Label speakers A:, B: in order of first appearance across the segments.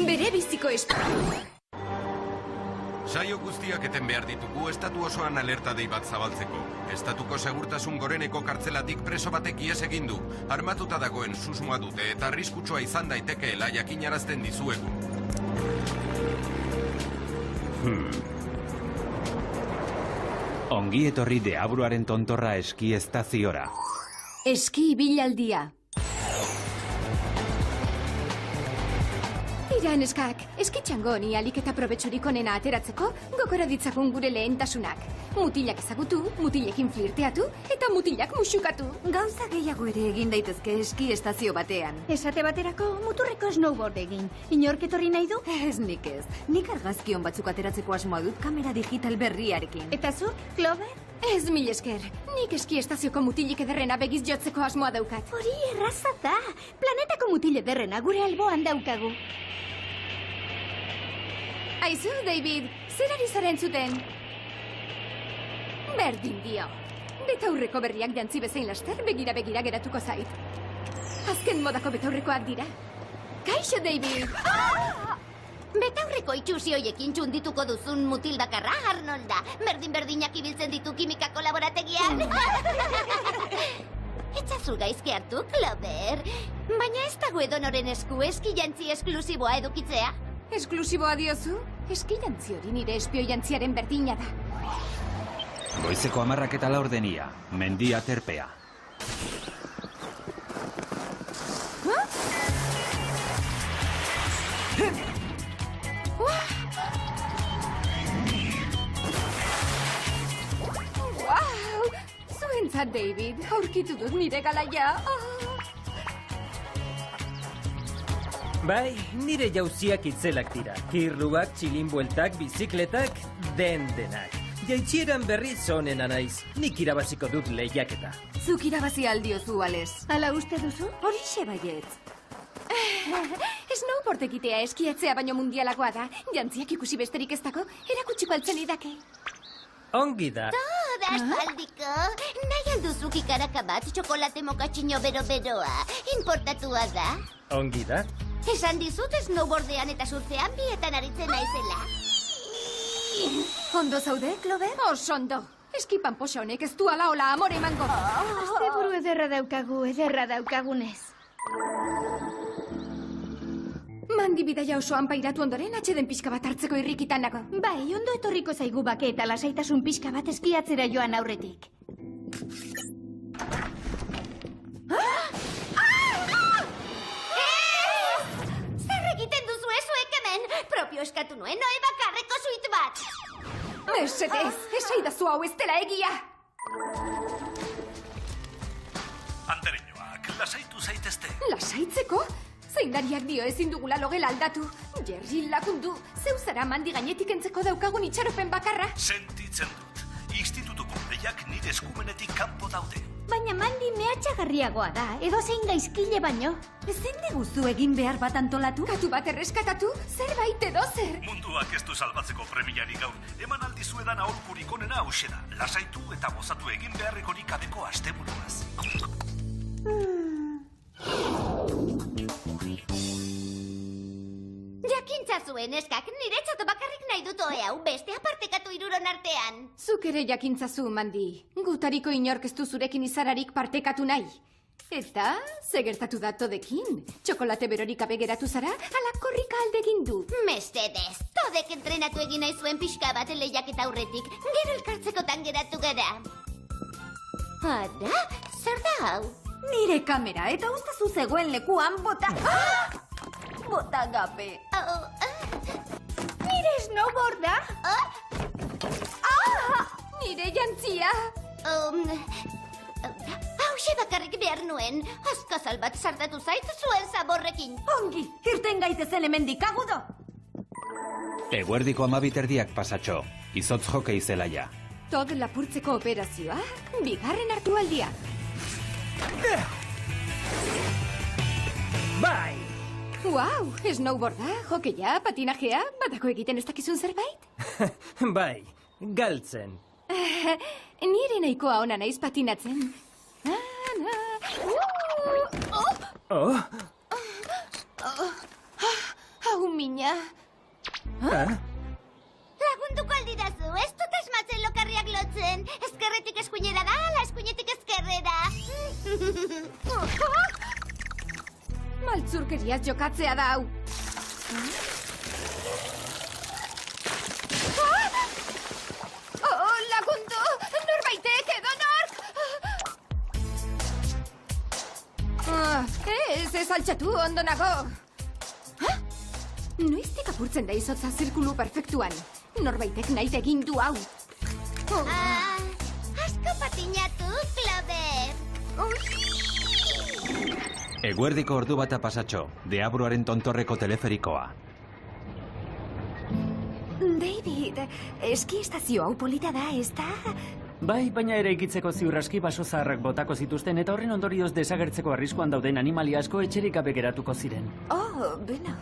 A: bere biziko esparru.
B: Saio guztiak eten behar ditugu estatu osoan alerta dei bat zabaltzeko. Estatuko segurtasun goreneko kartzelatik preso batek ihes egin du. Armatuta dagoen susmoa dute eta arriskutsua izan daitekeela jakinarazten dizuegu.
C: Ongi etorri deabruaren tontorra eski estaziora.
A: Eski ibilaldia. Tira, neskak, eskitxango honi alik eta probetxurik onena ateratzeko gokora ditzagun gure lehentasunak. Mutilak ezagutu, mutilekin flirteatu eta mutilak musukatu.
D: Gauza gehiago ere egin daitezke eski estazio batean.
E: Esate baterako muturreko snowboard egin. Inork etorri nahi du?
D: Ez nik ez. Nik argazkion batzuk ateratzeko asmoa dut kamera digital berriarekin.
E: Eta zuk, Clover?
A: Ez mil esker, nik eski estazioko mutilik ederrena begiz jotzeko asmoa daukat.
E: Hori erraza da. Planetako mutil ederrena gure alboan daukagu.
A: Aizu, David, zer ari zara entzuten? Berdin dio. Betaurreko berriak jantzi bezain laster begira geratuko zait. Azken modako betaurrekoak dira. Kaixo, David!
F: Betaurreko itxusi hoiekin txundituko duzun mutil bakarra, Arnolda. Berdin-berdinak ibiltzen ditu kimikako laborategian. Etzazu gaizki hartu, Clover. Baina ez dago edonoren esku eski jantzi esklusiboa edukitzea.
A: Esklusiboa diozu? Eski jantzi hori nire espio jantziaren berdina da.
C: Goizeko 10:04, mendia terpea.
A: Wow! Zuentzat, David, aurkitu dut nire galaia.
G: Bai, nire jauziak itzelak dira. Kirluak, txilinbueltak, bizikletak, denak. Jaitxieran berriz onena naiz. Nik irabaziko dut lehiaketa.
D: Zuk irabazi aldiozu, Ales.
E: Hala uste duzu?
D: Horixe baietz.
A: Snowboard egitea eskiatzea baino mundialagoa da. Jantziak ikusi besterik ez dago, erakutsiko altzen idake.
G: Ongi da.
F: Toda aspaldiko. Nahi alduzuk ikaraka bat txokolate mokatxino bero-beroa. Importatua da.
G: Ongi da.
F: Esan dizut snowboardean eta surfean bietan aritzen naizela.
A: Ondo zaude, Clover? Oso ondo. Eski panposa honek ez du ala hola amore emango.
E: Asteburu ederra daukagunez.
A: Mandi bidaia osoan pairatu ondoren atxeden pixka bat hartzeko irrikitan nago.
E: Bai, ondo etorriko zaigu bake eta lasaitasun pixka bat eskiatzera joan aurretik.
F: Zer egiten duzu zuek hemen? Propio eskatu nuen noe bakarreko suite bat.
A: Mesedez, esaidazu hau ez dela egia.
H: Andereñoak, lasaitu zaitezte.
A: Lasaitzeko? Zeindariak dio ezin dugula logela aldatu. Jerry lakundu, zeu zara mandi gainetik entzeko daukagun itxaropen bakarra.
H: Sentitzen dut. Institutuko lehiak nire eskumenetik kanpo daude.
E: Baina mandi mehatxagarriagoa da, edo zein gaizkile baino.
D: Ezin diguzu egin behar bat antolatu?
A: Katu bat erreskatatu, zerbait edo zer.
H: Munduak ez du salbatzeko premiarik gaur. Eman aldizuedan aholkurik onena hauxe da. Lasaitu eta gozatu egin beharrekorik gabeko asteburuaz.
F: Jakintza zuen eskak, niretzat bakarrik nahi dut oe hau, beste apartekatu hiruron artean.
A: Zuk ere jakintzazu, Mandi. Gutariko inork ez du zurekin izararik partekatu nahi. Eta, ze gertatu da todekin? Txokolate berorik gabe geratu zara, ala korrika aldegin du.
F: Mesedez, todek entrenatu egin nahi zuen pixka bat lehiaketa aurretik, gero elkartzekotan geratu gara. Ara, zer da hau?
D: Nire kamera eta ustazu zegoen lekuan bota... Bota gabe.
E: Nire snowboarda?
A: Nire jantzia!
F: Hauxe bakarrik behar nuen, askazal bat sartatu zait zuen zaborrekin.
D: Ongi, irten gaitezen hemendik agudo.
C: Eguerdiko 12 pasatxo, izotz jokei zelaia.
A: Tod lapurtzeko operazioa, bigarren hartu aldia.
G: Bai!
A: Wow, snowboarda, hokeia, patinajea, batako egiten ez dakizun zerbait?
G: Bai, galtzen.
A: Nire nahikoa ona naiz patinatzen.
G: Oh?
A: Hau min baina...
F: Lagunduko aldidazu, ez dut asmatzen lokarriak lotzen. Ezkerretik eskuinera da, ala eskuinetik ezkerrera.
A: Maltzurkeriaz jokatzea da hau. Oh, lagundu! Norbaitek edo nork! Ez altxatu, ondo nago. Noiztik apurtzen da izotza zirkulu perfektuan. Norbaitek nahi egin du hau.
F: Asko patinatu, Clover.
C: Eguerdiko ordu bata pasatxo, Deabruaren tontorreko teleferikoa.
D: David, eski estazio hau polita da, ez da?
I: Bai, baina ere ikitzeko ziurraski baso zaharrak botako zituzten eta horren ondorioz desagertzeko arriskuan dauden animalia asko etxerik gabe geratuko ziren.
D: Oh, beno...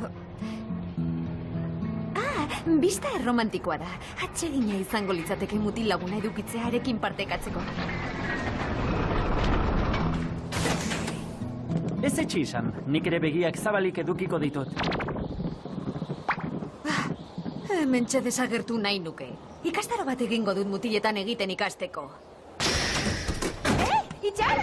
D: Bista erromantikoa da. Atsegina izango litzateke mutil laguna edukitzea arekin partekatzeko.
I: Ez etxi izan, nik ere begiak zabalik edukiko ditut.
D: Hementxe desagertu nahi nuke. Ikastaro bat egingo dut mutiletan egiten ikasteko. Itxar!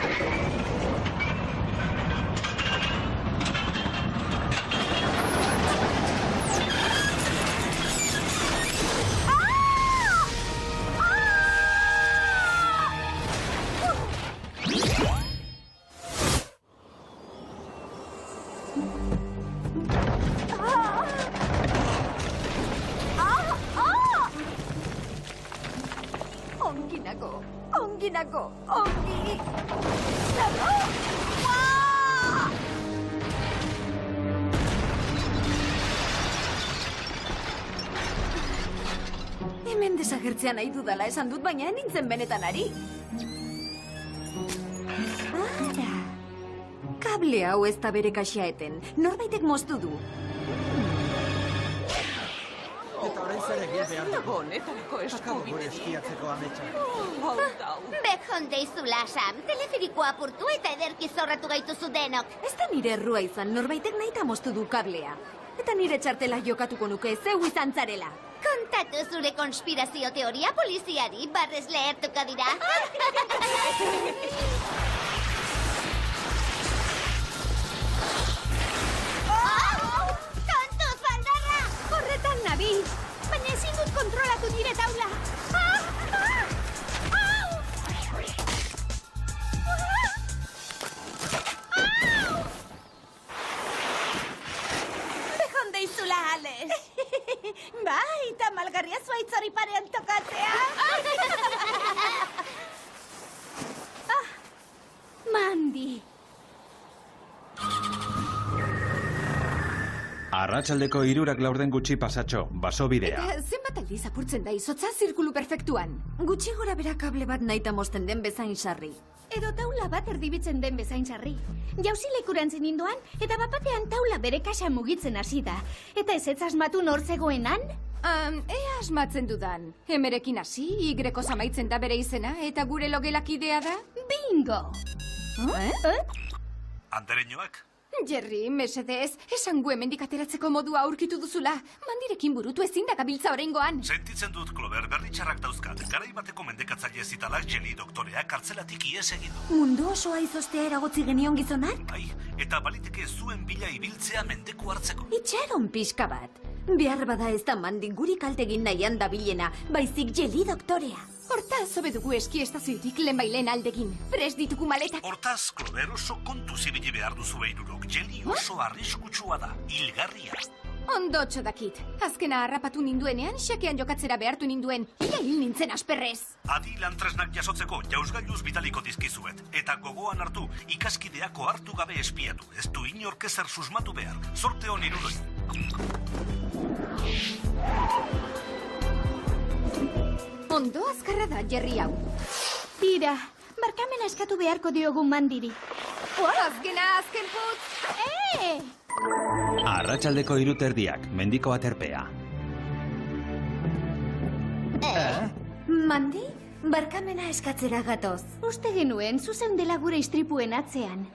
D: Ongi! Hemen desagertzea nahi dudala esan dut, baina nintzen benetan ari. Ara! Kable hau ez da bere kaxaeten. Norbaitek moztu du.
F: Bejon deizula, Sam. Teleferikoa apurtu eta ederki zorratu gaituzu denok.
D: Ez da nire errua izan, norbaitek nahita moztu du kablea. Eta nire txartela jokatuko nuke, zeu izan zarela.
F: Kontatu zure konspirazio teoria poliziari, barrez lehertuko dira. Tontu, faldarra!
E: Horretan nabil! Baina ezin dut kontrolatu nire taula!
D: Bejon deizula, Alex! Bai, eta malgarria zuaitzari parean tokatzea!
E: Mandy!
C: Arratsaldeko 3:00 gutxi pasatxo, basobidea.
A: Eta zenbat aldiz apurtzen da izotza zirkulu perfektuan?
D: Gutxi gora bera kable bat nahita mozten den bezain sarri.
E: Edo taula bat erdibitzen den bezain sarri. Jauzi lekurantzen indoan, eta bapatean taula bere kaxa mugitzen hasi da. Eta ez asmatu nor zegoenan?
A: Ea asmatzen dudan. Emerekin hasi, Y amaitzen da bere izena, eta gure logelakidea da?
E: Bingo!
H: Andereñoak?
A: Jerry, mesedez, esan gu hemendik ateratzeko modua aurkitu duzula. Mandirekin burutu ezin da gabiltza oraingoan.
H: Sentitzen dut, Clover, berritxarrak dauzkat. Garai bateko mendekatzaile zitalak Jelly doktorea kartzelatik ihes egin du.
D: Mundu osoa izostea eragotzi genion gizonak?
H: Bai, eta baliteke zuen bila ibiltzea mendeku hartzeko.
D: Itxaron pixka bat. Behar bada ez da Mandin guri kaltegin nahian dabilena, baizik Jelly doktorea.
A: Hortaz, hobe dugu eski estaziotik lehenbailen aldegin. Prest ditugu maletak.
H: Hortaz, Clover, oso kontu zibili behar duzu behinurok. Jelly oso arriskutsua da, hilgarria.
A: Ondotxo dakit. Azkena harrapatu ninduenean, xakean jokatzera behartu ninduen. Ia hil nintzen asperrez.
H: Adi lantresnak jasotzeko jauzgailuz bitaliko dizkizuet. Eta gogoan hartu, ikaskideako hartu gabe espiatu. Ez du inork ezer susmatu behar. Zorte hon irudoi.
A: Ondo azkarra da, Jerry hau.
E: Tira, barkamena eskatu beharko diogun Mandiri.
A: Azkena, azken putz!
C: Arratsaldeko 3:30, mendiko aterpea.
D: Mandi, Barkamena eskatzera gatoz.
E: Uste genuen, zuzen dela gure istripuen atzean.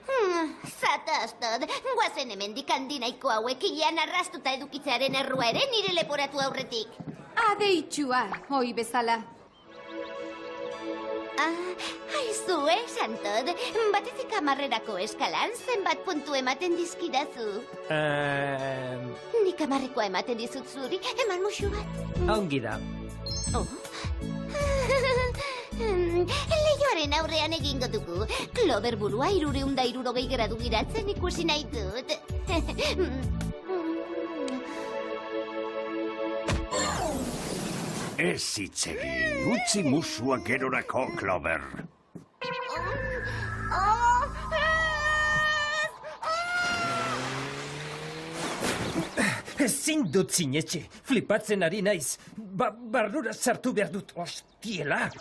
F: Zatoztod, guazen hemendik handinaiko hauek ilean arrastuta edukitzearen errua ere nire leporatu aurretik.
A: Adeitxua, hoi bezala.
F: Haizu, Santod, batezik 10erako eskalan zenbat puntu ematen dizkidazu. Nik 10ekoa ematen dizut zuri, eman musu bat.
G: Ongi da.
F: Leioaren aurrean egingo dugu. Clover burua 360 gradu giratzen ikusi nahi dut.
J: Ez hitzegi, utzi musua gerorako, Clover.
G: Ezin dut zinetxe, flipatzen ari naiz. Barrura sartu behar dut, hostiela.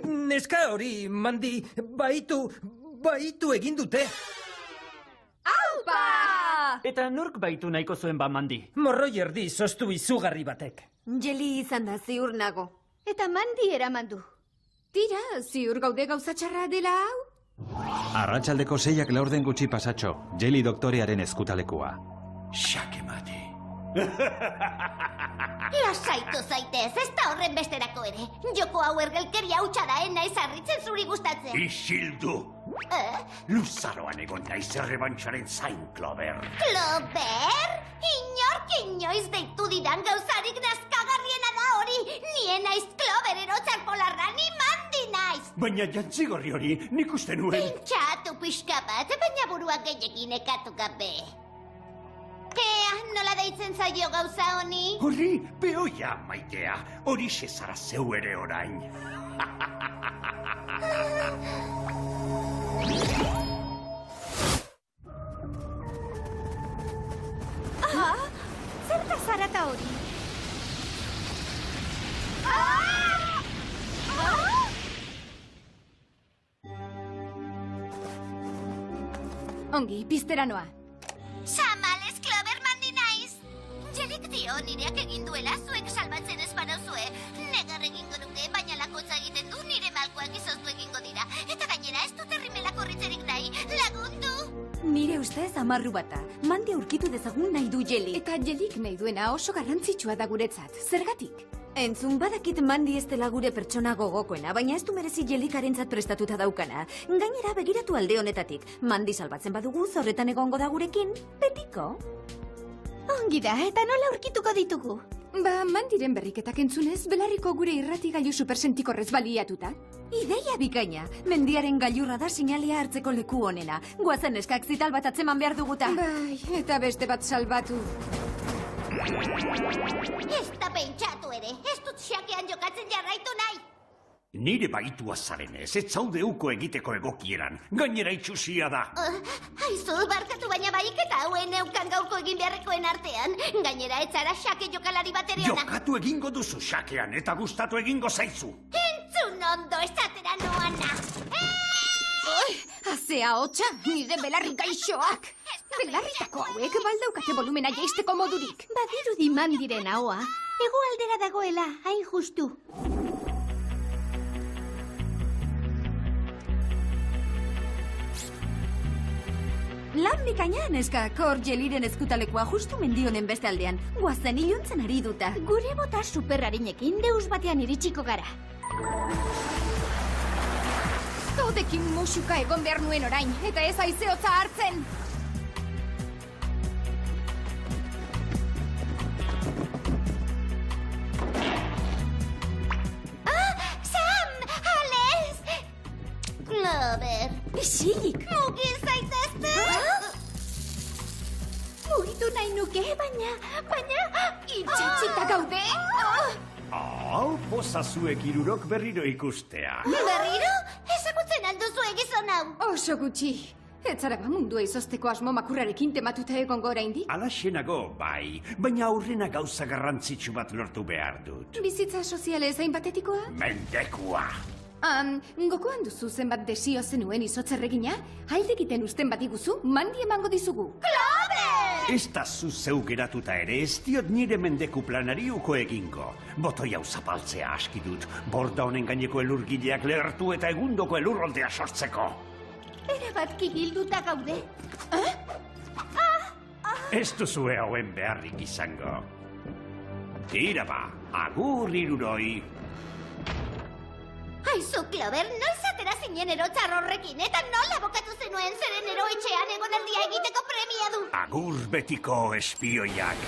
G: Neska hori, Mandy, baitu egin dute.
A: Aupa!
I: Eta nork baitu nahiko zuen Mandy?
G: Morroi erdi zoztu izugarri batek.
D: Jeli izan da ziur nago.
E: Eta Mandy eraman du.
A: Tira, ziur gaude gauza txarra dela hau?
C: Arratsaldeko 6 laurden gutxi pasatxo, Jeli doktorearen eskutalekua.
J: Xake mate.
F: Lasaitu zaitez, ez da horren besterako ere. Joko hau ergelkeria hutsa da, naiz harritzen zuri gustatzen.
J: Isildu! Luzaroan egon naiz errebantxaren zain, Clover.
F: Clover? Inork inoiz deitu didan gauzarik nazkagarriena da hori. Nien naiz Clover erotzar polarra, ni Mandy naiz.
J: Baina jantzigorri hori nik uste nuen.
F: Pintxatu pixka bat, baina burua gehiagin ekatu gabe. Ea, nola deitzen zaio gauza honi?
J: Horri, peoia, maitea. Horixe zara zeu ere orain.
E: Zer da zarata hori?
A: Ongi, piztera noa.
F: Samales, Clover, Mandy naiz. Jelik dio nireak egin duela zuek salbatzen ez banauzue. Negar egingo nuke, baina lakotza egiten du nire malkoak izoztu egingo dira. Eta gainera ez dut herrimelak horritzerik nahi. Lagundu!
D: Nire ustez amarru bata. Mandy aurkitu dezagun nahi du Jeli.
A: Eta Jelik nahi duena oso garrantzitsua da guretzat. Zergatik?
D: Entzun, badakit Mandy ez dela gure pertsona gogokoena, baina ez du merezi Jelikarentzat prestatuta daukana. Gainera begiratu alde honetatik. Mandy salbatzen badugu, zorretan egongo da gurekin, betiko.
E: Ongi da, eta nola aurkituko ditugu?
A: Mandyren berriketak entzunez, belarriko gure irratigailu supersentikorrez baliatuta.
D: Ideia bikaina. Mendiaren gailurra da sinalea hartzeko leku honena. Guazen eskak zital bat atzeman behar duguta.
A: Bai, eta beste bat salbatu.
F: Ez da pentsatu ere, ez dut xakean jokatzen jarraitu nahi.
J: Nire baitua zarenez, ez zaude uko egiteko egokieran. Gainera itxusia da.
F: Aizu, barkatu baina baik eta hauen eukan gaurko egin beharrekoen artean. Gainera ez zara xake jokalari bateri ona.
J: Jokatu egingo duzu xakean eta gustatu egingo zaizu.
F: Entzun ondo esatera noana.
A: Azea hotxa, nire belarri gaixoak. Belarritako hauek baldaukate volumena jaisteko modurik.
E: Badirudi Mandyren ahoa. Hegoaldera dagoela, hain justu.
D: Lan bikaina, neska, kor Jeliren eskutalekoa justu mendionen beste aldean. Guazen iluntzen ari duta.
E: Gure bota superrarinekin deus batean iritsiko gara.
A: Todekin musuka egon behar nuen orain, eta ez haizeotza hartzen.
F: Sam! Ales! Clover!
D: Isilik!
F: Mugi zaitezte!
E: Mugitu nahi nuke, baina...
A: Itxatzita gaude?
J: Hau, poza zuek irurok berriro ikustea.
F: Berriro? Ezagutzen alduzu egizon hau.
A: Oso gutxi. Ez zara mundua izozteko asmo makurrarekin tematuta egon gora indik?
J: Alaxenago, bai, baina aurrena gauza garrantzitsu bat lortu behar dut.
A: Bizitza soziale zain batetikoa?
J: Mendekua!
A: Gokoan duzu zenbat desio zenuen izotzerregina? Aldekiten usten bat iguzu, Mandy emango dizugu.
F: Clover!
J: Ez da zu zeu geratuta ere, ez diot nire mendeku planari uko egingo. Botoi hau zapaltzea aski dut, borda honen gaineko elurgileak lehertu eta egundoko elurroldea sortzeko.
E: Erabat kibilduta gaude.
J: Ez duzue hauen beharrik izango. Tira ba, agur iruroi.
F: Aizu, Clover, noiz atera zinen erotzar horrekin, eta nola bokatu zenuen zeren eroetxean egonaldia egiteko premia du.
J: Agur betiko espioiak.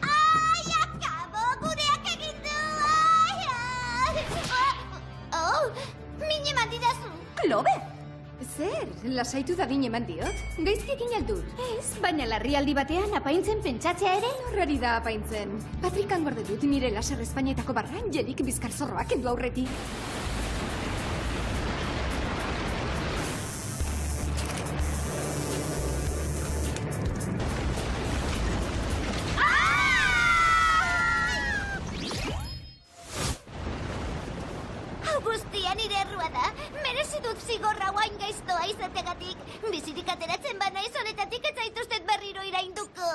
F: Ai, akabo, gureak egin du, ai! Oh, mine mandidazu.
D: Clover!
A: Zer, lasaitu dadin eman diot? Gaizki egin aldut.
E: Ez, baina larrialdi batean apaintzen pentsatzea ere?
A: Horrari da apaintzen. Patrikan gorde dut nire laser Espainietako barran jelik bizkarzorroak kendu aurretik.
F: Guztia nire errua da. Merezi dut zigorra guain gaiztoa izategatik. Bizirik ateratzen banaiz honetatik ez zaituztet berriro irainduko.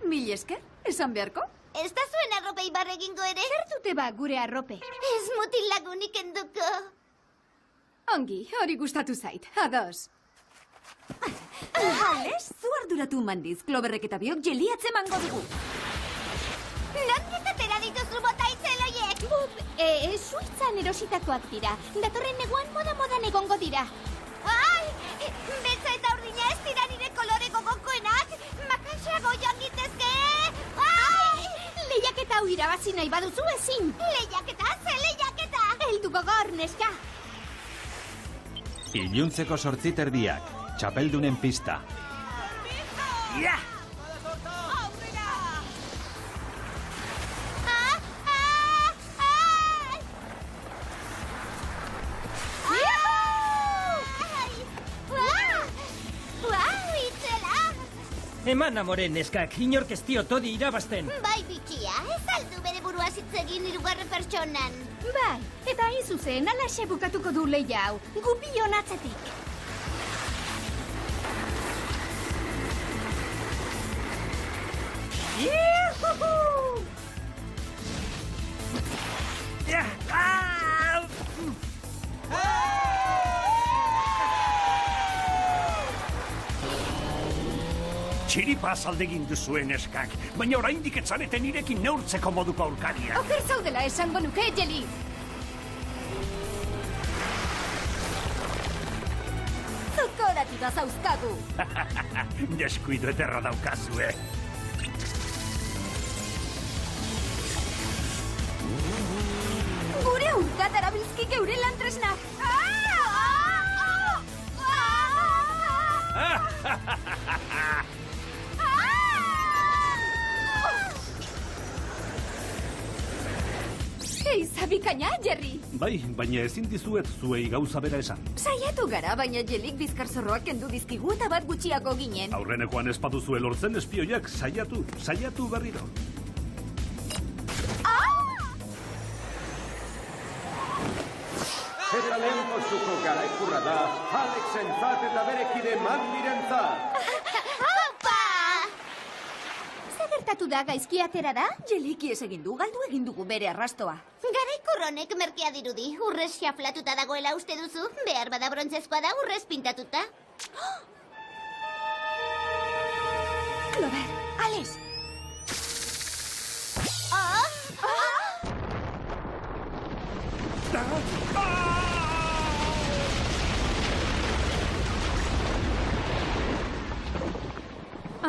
D: Mil esker, esan beharko?
F: Ez da zuen arropei barre egingo ere?
E: Zer dute ba gure arrope?
F: Ez mutil lagunik enduko.
A: Ongi, hori gustatu zait. Ados.
D: Ales, zu arduratu mandiz, Cloverrek eta biok jeli atzemango dugu.
F: Nondik atera dituzu botaitzel oiek?
E: Suitzan erositakoak dira. Datorren neguan moda-modan egongo dira.
F: Ai, betza eta urdina ez dira nire kolore gogokoenak. Makaxago joan gitezke. Ai!
E: Lehiaketa hau irabazi nahi baduzu ezin.
F: Lehiaketa, ze lehiaketa?
E: Heldu gogor, neska.
C: Iluntzeko 8:30, txapeldunen pista.
J: Ja!
G: Eman amore neskak, inork ez dio todi irabazten.
F: Bai, bitxia, ez aldu bere burua zitzegin hirugarren pertsonan.
E: Bai, eta hain zuzen, alaxe bukatuko du lehia hau. Gupion atzetik.
J: Yuhuhu! Ja! Txiripa azaldegin duzuen eskak, baina oraindik etzareten irekin neurtzeko moduko aurkariak.
A: Oker zaudela esango nuke, Jeli. Zokoratu da zauzkagu.
J: Deskuido ederra daukazue.
D: Gure aurka darabilzkik eure lantresnak.
A: Eiza bikaina, Jerry.
H: Bai, baina ezin dizuet zuei gauza bera esan.
D: Saiatu gara, baina jelik bizkarzorroak kendu dizkigu eta bat gutxiago ginen.
H: Aurrenekoan espatuzue lortzen espioiak, saiatu berriro.
K: Eta lehen postuko garaikurra da, Alexentzat eta berekide Mandirentzat.
F: Aupa!
E: Zer gertatu da gaizki atera da?
D: Jeliki ez egin du, galdu egin dugu bere arrastoa.
F: Garaikurronek merkea dirudi, urrez xaflatuta dagoela uste duzu, behar bada brontzezkoa da urrez pintatuta.
D: Clover, Ales!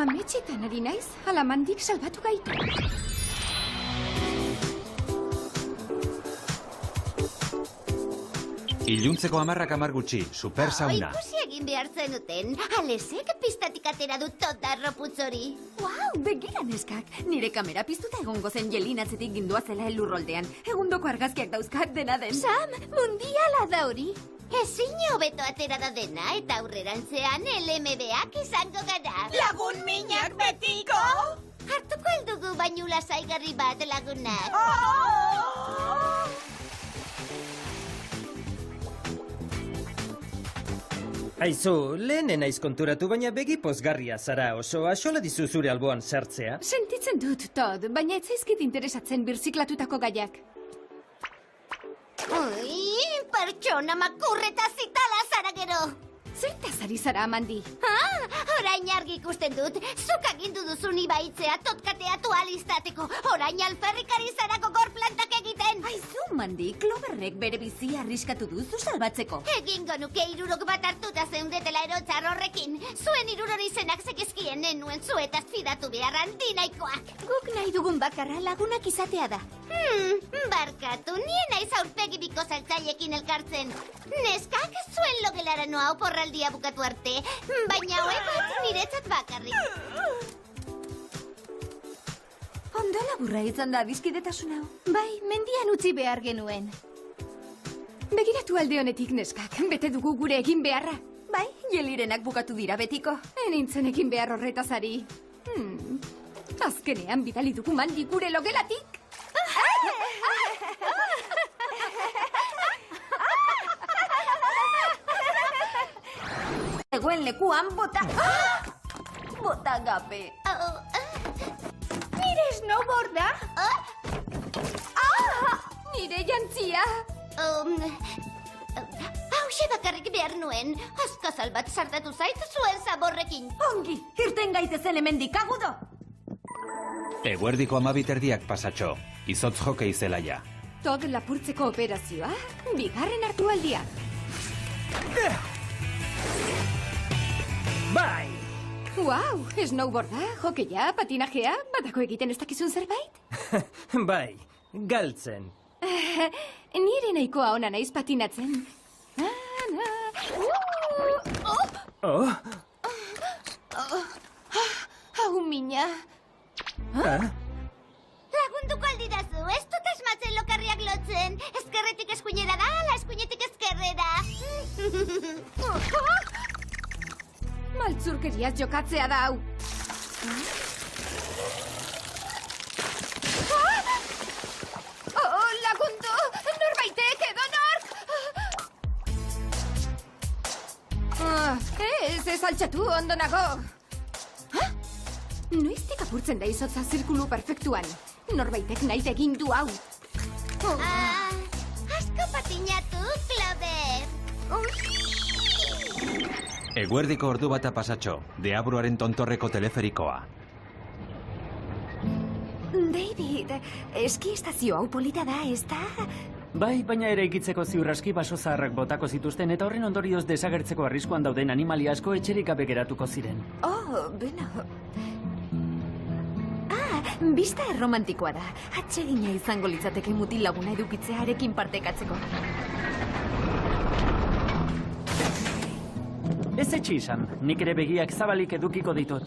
A: Ametxetan ari naiz, alamandik salbatu gaitu.
C: Iluntzeko 10 gutxi, super sauna.
F: Ikusi egin behar zenuten, Alesek pistatik atera dut tota arroputz hori.
D: Wow, begira neskak. Nire kamera piztuta egongo zen jelin atzetik gindua zela elurroldean. Egundoko argazkiak dauzkat dena den.
E: Sam, mundiala da hori.
F: Ezin hobeto atera da dena eta aurrerantzean LMB-ak izango gara.
L: Lagun minak betiko!
F: Hartuko eldugu bainu lasaigarri bat lagunak.
G: Aizu, lehenen naiz konturatu, baina begi pozgarria zara, oso axola dizu zure alboan sartzea.
A: Sentitzen dut, Todd, baina ez zaizkit interesatzen birziklatutako gaiak.
F: Ui, pertsona makurreta zitala zara gero.
A: Zertaz ari zara, Mandy?
F: Orain argi ikusten dut, zuk agindu duzun ibaitzea totkateatu aliztateko. Orain alferrikari zara gogor plantak egiten.
D: Aizu, Mandy, Cloverrek bere bizia arriskatu duzu salbatzeko.
F: Egingo nuke 60 bat hartuta zeundetela erotzar horrekin. Zuen 60 izenak zekizkien nenuen zuetaz fidatu beharran dinaikoak.
E: Guk nahi dugun bakarra lagunak izatea da.
F: Barkatu, nien naiz aurpegi biko saltzailekin elkartzen. Neskak zuen logelara noa oporraldia bukatu arte, baina hoe bat niretzat bakarrik.
D: Ondo laburra izan da bizkidetasun hau.
E: Bai, mendian utzi behar genuen.
A: Begiratu alde honetik, neskak, bete dugu gure egin beharra.
D: Bai, jelirenak bukatu dira betiko.
A: Enintzen egin behar horretaz ari. Azkenean bidali dugu Mandy gure logelatik.
D: Egoen lekuan bota... Bota gabe.
E: Nire snowboarda?
A: Nire jantzia.
F: Hauxe bakarrik behar nuen. Azkazal bat sartatu zait zuen zaborrekin.
D: Ongi, irten gaitezen hemendik agudo.
C: Eguerdiko 12 pasatxo. Izotz jokei zelaia.
A: Todd lapurtzeko operazioa, bigarren hartu aldia.
G: Bai!
A: Wow, snowboarda, hokeia, patinajea, batako egiten ez dakizun zerbait?
G: Bai, galtzen.
A: Nire nahikoa ona naiz patinatzen.
G: Oh?
A: Hau mina.
F: Lagunduko aldidazu, ez dut asmatzen lokarriak lotzen. Ezkerretik eskuinera da, ala eskuinetik ezkerrera.
A: Maltzurkeriaz jokatzea da hau. Lagundu! Norbaitek edo nork! Ez altxatu, ondo nago. Noiztik apurtzen da izotza zirkulu perfektuan. Norbaitek nahi egin du hau.
F: Asko patinatu, Clover.
C: Eguerdiko ordu bata pasatxo. Deabruaren tontorreko teleferikoa.
D: David, eski estazio hau polita da, ez da?
I: Bai, baina ere ikitzeko ziurraski baso zaharrak botako zituzten eta horren ondorioz desagertzeko arriskuan dauden animalia asko etxerik gabe geratuko ziren.
D: Beno... Bista erromantikoa da. Atsegina izango litzateke mutil laguna edukitzearekin partekatzeko.
I: Ez etxi izan, nik ere begiak zabalik edukiko ditut.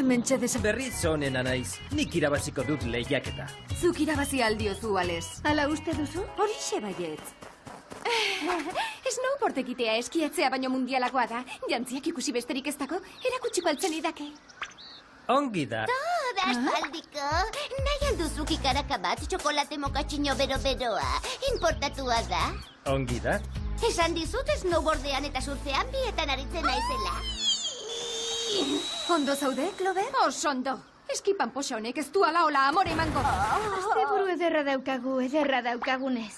D: Mentxedes...
G: Berriz honena naiz, nik irabaziko dut lehiaketa.
D: Zuk irabazi aldiozu, Ales.
E: Hala uste duzu?
D: Horixe baietz.
A: Snowboard egitea eskiatzea baino mundialakoa da. Jantziak ikusi besterik ez dago, erakutsiko altzen idake.
G: Ongi da.
F: Todd, aspaldiko. Nahi alduzuk ikaraka bat, txokolate mokatxino bero-beroa. Importatua da.
G: Ongi da.
F: Esan dizut snowboardean eta surfean bietan aritzen naizela.
D: Ondo zaude, Clover?
A: Osondo. Eskipan posa honek ez du ala hola amore emango.
E: Asteburu ederra daukagunez.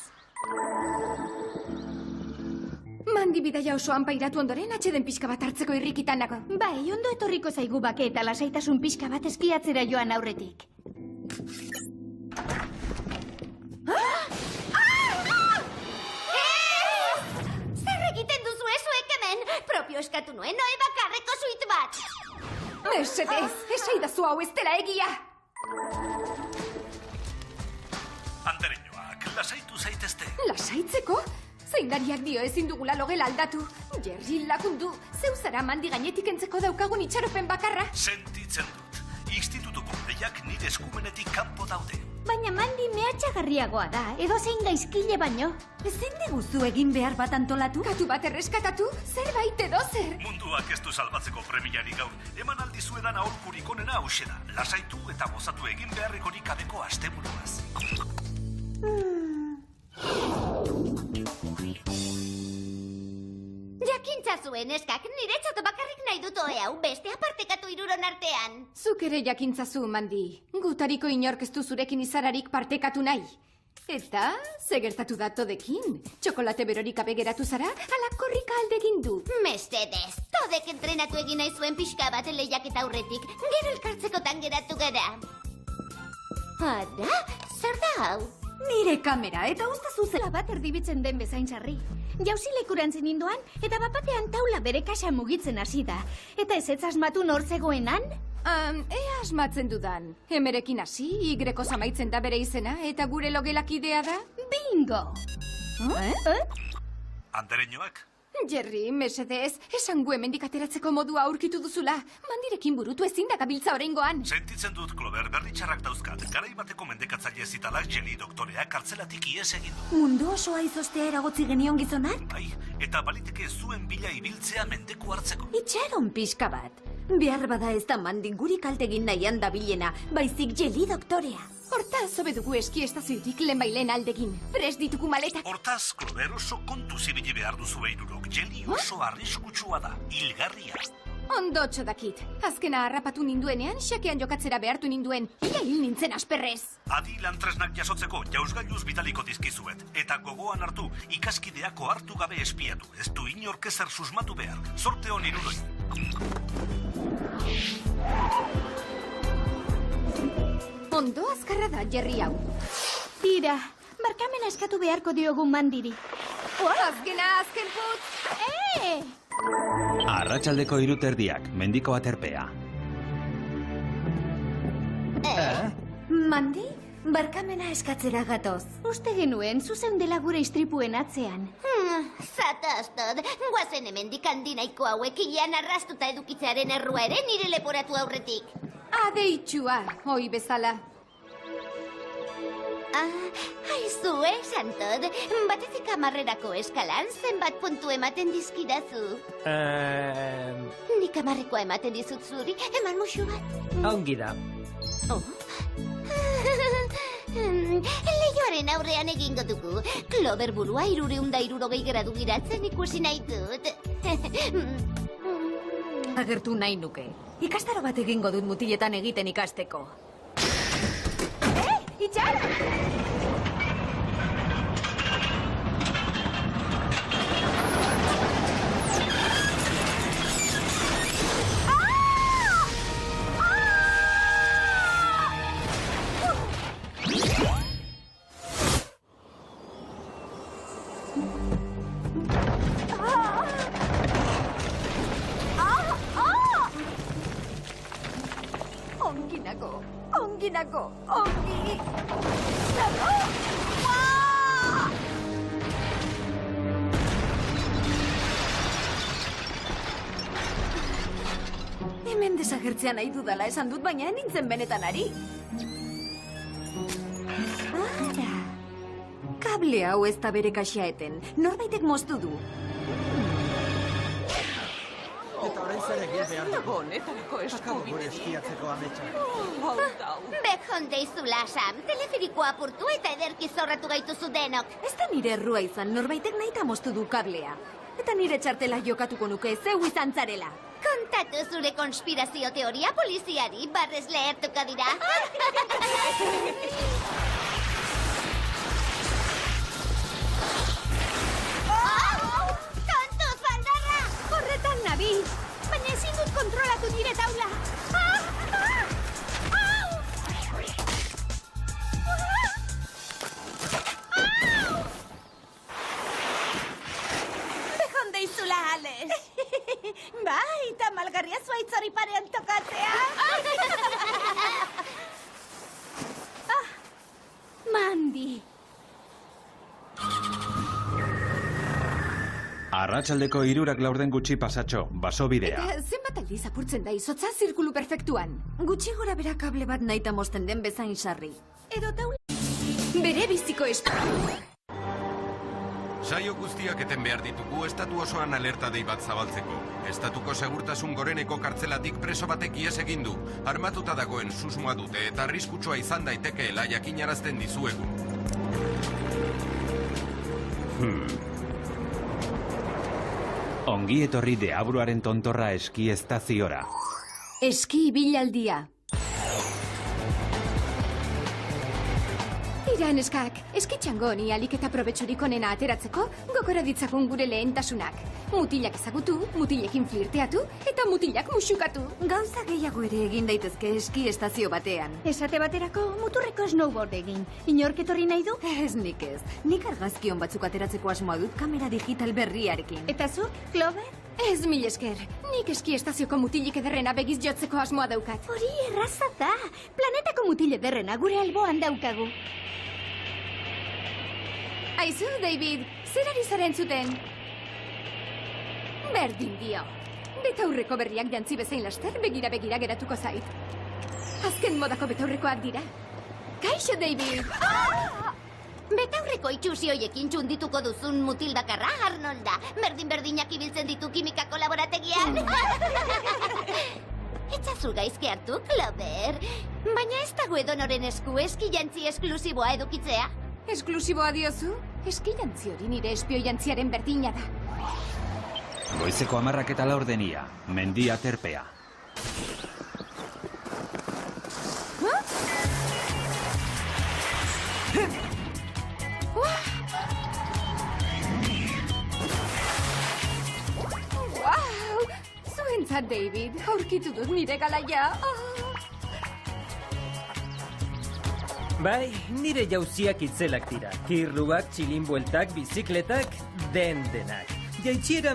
A: Mandy bidaia osoan pairatu ondoren atxeden pixka bat hartzeko irrikitan nago.
E: Bai, ondo etorriko zaigu bake eta lasaitasun pixka bat eskiatzera joan aurretik.
F: Zer egiten duzu zuek hemen? Propio eskatu nuen, noe bakarreko suit bat.
A: Mesedez, esaidazu hau ez dela egia.
H: Andereñoak, lasaitu zaitezte.
A: Lasaitzeko? Zeindariak dio ezin dugula logela aldatu. Jerry, lagundu, zeu zara Mandy gainetik entzeko daukagun itxaropen bakarra.
H: Sentitzen dut. Institutuko lehiak nire eskumenetik kanpo daude.
E: Baina Mandy mehatxagarriagoa da, edo zein gaizkile baino.
D: Ezin diguzu egin behar bat antolatu?
A: Katu bat erreskatatu, zerbait edo zer.
H: Munduak ez du salbatzeko premiari gaur. Eman aldizuedan aurkurik onena hauxe da. Lasaitu eta gozatu egin beharrekorik gabeko asteburuaz.
F: Ezazuen, eskak, niretzat bakarrik nahi dut ohe hau, bestea partekatu hiruron artean.
A: Zuk ere jakintzazu, Mandi. Gutariko inork ez du zurekin izararik partekatu nahi. Eta, ze gertatu da Todekin? Txokolate berorik abegeratu zara, ala korrika alde egin du.
F: Mesedez, Todek entrenatu egin nahi zuen pixka bat lehiaketa aurretik, gero elkartzekotan geratu gara. Ara, zer da hau?
D: Nire kamera, eta usta zuzela
E: bat erdibitzen den bezain sarri. Jauzi lekurantzen nindoan, eta bapatean taula bere kaxa mugitzen hasi da. Eta ez asmatu nor zegoenan?
A: Ea asmatzen dudan. Emerekin hasi, Y zamaitzen da bere izena, eta gure logelakidea da?
E: Bingo!
H: Andereñoak?
A: Jerry, mesedez, esan gu hemendik ateratzeko modua aurkitu duzula. Mandirekin burutu ezin da gabiltza oraingoan.
H: Sentitzen dut, Clover, berri txarrak dauzkat. Garai bateko mendekatzaile zitalak Jelly doktorea kartzelatik ihes egin du.
D: Mundu osoa izostea eragotzi genion gizonak?
H: Bai, eta baliteke zuen bila ibiltzea mendeku hartzeko.
D: Itxaron pixka bat. Behar bada ez da Mandi guri kaltegin nahian dabilena, baizik Jelly doktorea.
A: Hortaz, zobe dugu eski estaziotik lehenbailen aldegin. Prest ditugu maletak.
H: Hortaz, Clover, oso kontu zibili behar duzu behirurok. Jelly oso arriskutsua da, hilgarria.
A: Ondotxo dakit. Azkena harrapatu ninduenean, xakean jokatzera behartu ninduen. Ia hil nintzen asperrez.
H: Adi lantresnak jasotzeko jauzgailuz bitaliko dizkizuet. Eta gogoan hartu, ikaskideako hartu gabe espiatu. Ez du inork ezer susmatu behar. Zorte hon iruroi.
A: Ondo azkarra da, Jerry hau.
E: Tira, barkamena eskatu beharko diogu Mandiri.
A: Azkena, azken putz!
C: Arratsaldeko 3:00, mendiko aterpea.
D: Mandi, barkamena eskatzera gatoz.
E: Uste genuen, zuzen dela gure istripuen atzean.
F: Zatoztod, guazen hemendik handinaiko hauek ian arrastuta edukitzearen errua ere nire leporatu aurretik.
A: Adeitxua, hoi bezala.
F: Aizue, Santod, batetik 10erako eskalan zenbat puntu ematen dizkidazu. Nik 10ekoa ematen dizut zuri, eman musu bat.
G: Ongi da.
F: Leioaren aurrean egingo dugu. Clover burua 360 gradu giratzen ikusi nahi dut.
D: Agertu nahi nuke. Ikastaro bat egingo dut mutiletan egiten ikasteko.
E: Itxar!
D: Onginako, ongi! Hemen desagertzea nahi dudala esan dut, baina nintzen benetan ari. Ara! Kable hau ez da bere kaxaeten. Norbaitek moztu du.
M: Eta orain zer egin behar dugu honetarako eskubide eskiatzeko ametsa.
F: Bejon deizula, Sam. Teleferikoa apurtu eta ederki zorratu gaituzu denok.
D: Ez da nire errua izan, norbaitek nahi moztu du kablea. Eta nire txartela jokatuko nuke, zeu izan zarela.
F: Kontatu zure konspirazio teoria poliziari, barrez lehertuko dira. Tontuz, baldarra!
E: Horretan nabil, baina ezin dut kontrolatu nire taula.
L: Bejon deizula, Alex. Bai, eta malgarria zuaitzori parean tokatzea.
E: Mandi.
C: Arratsaldeko 3:00 gutxi pasatxo, baso bidea.
A: Eta zenbat aldiz apurtzen da izotza zirkulu perfektuan?
D: Gutxi gora bera kable bat nahi mozten den bezain sarri.
E: Edo taula...
A: Bere biziko esparru.
B: Saio guztiak eten behar ditugu estatu osoan alerta dei bat zabaltzeko. Estatuko segurtasun goreneko kartzelatik preso batek ihes egin du. Armatuta dagoen susmoa dute eta arriskutsua izan daitekeela jakinarazten dizuegu.
C: Ongi etorri deabruaren tontorra eski estaziora.
A: Eski ibilaldia. Tira, neskak, eski txango honi alik eta probetxorik onena ateratzeko gokora ditzagun gure lehentasunak. Mutilak ezagutu, mutilekin flirteatu eta mutilak musukatu.
D: Gauza gehiago ere egin daitezke eski estazio batean.
E: Esate baterako muturreko snowboard egin. Inork etorri nahi du?
D: Ez, nik ez. Nik argazkion batzuk ateratzeko asmoa dut kamera digital berriarekin.
E: Eta zuk, Clover?
A: Ez, mil esker. Nik eski estazioko mutilik ederrena begiz jotzeko asmoa daukat.
E: Hori erraza da. Planetako mutil ederrena gure alboan daukagu.
A: Aizu, David, zer ari zara entzuten? Berdin dio. Betaurreko berriak jantzi bezain laster begira geratuko zait. Azken modako betaurrekoak dira. Kaixo, David!
F: Betaurreko itxusi hoiekin txundituko duzun mutil bakarra, Arnolda. Berdin-berdinak ibiltzen ditu kimikako laborategian. Etzazu gaizki hartu, Clover. Baina ez dago edonoren esku eski jantzi esklusiboa edukitzea.
A: Esklusiboa diozu? Eski jantzi hori nire espio jantziaren berdina da.
C: Goizeko 10:04, mendia terpea.
A: Wow! Zuentzat, David, aurkitu dut nire galaia.
G: Bai, nire jauziak itzelak dira. Kirluak, txilinbueltak, bizikletak, denak. Jaitxieran